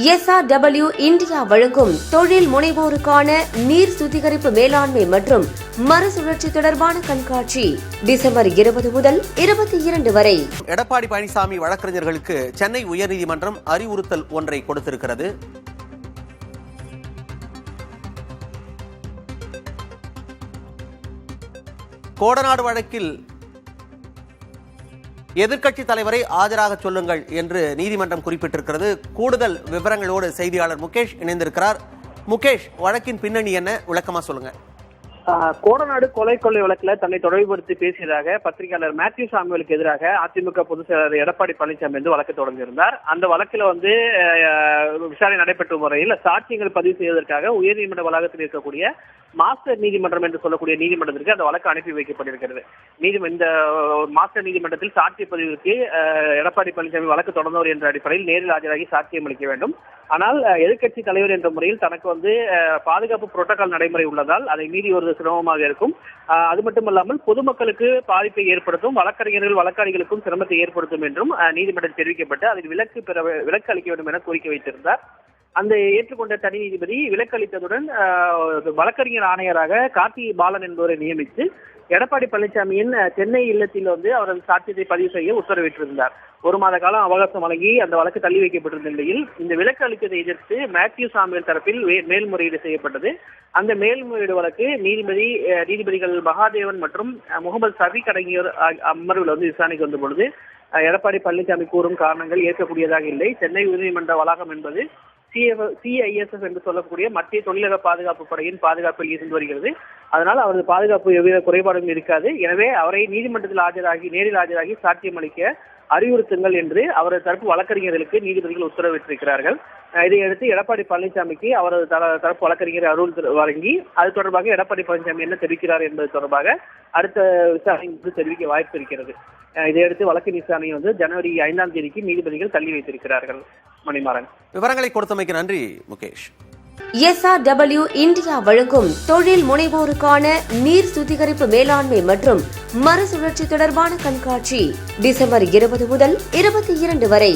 SRW India வழங்கும் தொழில் முனைவோருக்கான நீர் சுத்திகரிப்பு மேலாண்மை மற்றும் மறுசுழற்சி தொடர்பான கண்காட்சி டிசம்பர் 20 முதல் 22 வரை. எடப்பாடி பழனிசாமி வழக்கறிஞர்களுக்கு சென்னை உயர்நீதிமன்றம் அறிவுறுத்தல் ஒன்றை கொடுத்திருக்கிறது. கோடநாடு வழக்கில் எதிர்க்கட்சி தலைவரை ஆஜராக சொல்லுங்கள் என்று நீதிமன்றம் குறிப்பிட்டிருக்கிறது. கூடுதல் விவரங்களோடு செய்தியாளர் முகேஷ் இணைந்திருக்கிறார். முகேஷ், வழக்கின் பின்னணி என்ன, விளக்கமா சொல்லுங்க. கோடநாடு கொலை வழக்கில் தன்னை தொடர்புபடுத்தி பேசியதாக பத்திரிகையாளர் மேத்யூ சாமுவேலுக்கு எதிராக அதிமுக பொதுச் செயலாளர் எடப்பாடி பழனிசாமி வழக்கு தொடர்ந்திருந்தார். அந்த வழக்கில் விசாரணை நடைபெற்ற முறையில் சாட்சியங்கள் பதிவு செய்வதற்காக உயர்நீதிமன்ற வளாகத்தில் இருக்கக்கூடிய மாஸ்டர் நீதிமன்றம் என்று சொல்லக்கூடிய நீதிமன்றத்திற்கு அந்த வழக்கு அனுப்பி வைக்கப்பட்டிருக்கிறது. இந்த மாஸ்டர் நீதிமன்றத்தில் சாட்சிய பதிவுக்கு எடப்பாடி பழனிசாமி வழக்கு தொடர்ந்தவர் என்ற அடிப்படையில் நேரில் ஆஜராகி சாட்சியம் அளிக்க வேண்டும். ஆனால் எதிர்க்கட்சி தலைவர் என்ற முறையில் தனக்கு பாதுகாப்பு புரோட்டோகால் நடைமுறை உள்ளதால் அதை மீறி ஒரு சிரமமாக இருக்கும். அது மட்டுமல்லாமல் பொதுமக்களுக்கு பாதிப்பை ஏற்படுத்தும், வழக்கறிஞர்களுக்கும் சிரமத்தை ஏற்படுத்தும் என்றும் நீதிமன்றம் தெரிவிக்கப்பட்டு அதில் விலக்கு அளிக்க வேண்டும் என கோரிக்கை வைத்திருந்தார். அந்த ஏற்றுக்கொண்ட தனி நீதிபதி விலக்கு அளித்ததுடன் வழக்கறிஞர் ஆணையராக கார்த்தி பாலன் என்பவரை நியமித்து எடப்பாடி பழனிசாமியின் சென்னை இல்லத்தில் அவரது சாட்சியத்தை பதிவு செய்ய உத்தரவிட்டிருந்தார். 1 மாத காலம் அவகாசம் வழங்கி அந்த வழக்கு தள்ளி வைக்கப்பட்டிருந்த நிலையில் இந்த விலக்கு அளித்ததை எதிர்த்து மேத்யூ சாமுவேல் தரப்பில் மேல்முறையீடு செய்யப்பட்டது. அந்த மேல்முறையீடு வழக்கு நீதிபதிகள் மகாதேவன் மற்றும் முகமது சபீக் அடங்கியோர் அமர்வில் விசாரணைக்கு வந்த பொழுது எடப்பாடி பழனிசாமி கூறும் காரணங்கள் ஏற்கக்கூடியதாக இல்லை. சென்னை உயர்நீதிமன்ற வளாகம் என்பது CISF என்று சொல்லக்கூடிய மத்திய தொழிலக பாதுகாப்பு படையின் பாதுகாப்பில் இருந்து வருகிறது. அதனால் அவரது பாதுகாப்பு எவ்வித குறைபாடும் இருக்காது. எனவே அவரை நீதிமன்றத்தில் நேரில் ஆஜராகி சாட்சியம் அளிக்க அறிவுறுத்துங்கள் என்று அவரது தரப்பு வழக்கறிஞர்களுக்கு நீதிபதிகள் உத்தரவிட்டிருக்கிறார்கள். இதையடுத்து எடப்பாடி பழனிசாமிக்கு அவரது தரப்பு வழக்கறிஞர் அருள் வழங்கி அது தொடர்பாக எடப்பாடி பழனிசாமி என்ன தெரிவிக்கிறார் என்பது தொடர்பாக அடுத்த விசாரணை தெரிவிக்க வாய்ப்பு இருக்கிறது. இதையடுத்து வழக்கின் விசாரணை ஜனவரி 5ஆம் தேதிக்கு நீதிபதிகள் தள்ளி வைத்திருக்கிறார்கள். மணிமாறன், விவரங்களை கொடுத்தமைக்கு நன்றி முகேஷ். SRW இந்தியா வழங்கும் தொழில் முனைவோருக்கான நீர் சுத்திகரிப்பு மேலாண்மை மற்றும் மறுசுழற்சி தொடர்பான கண்காட்சி டிசம்பர் 20 முதல் 22 வரை.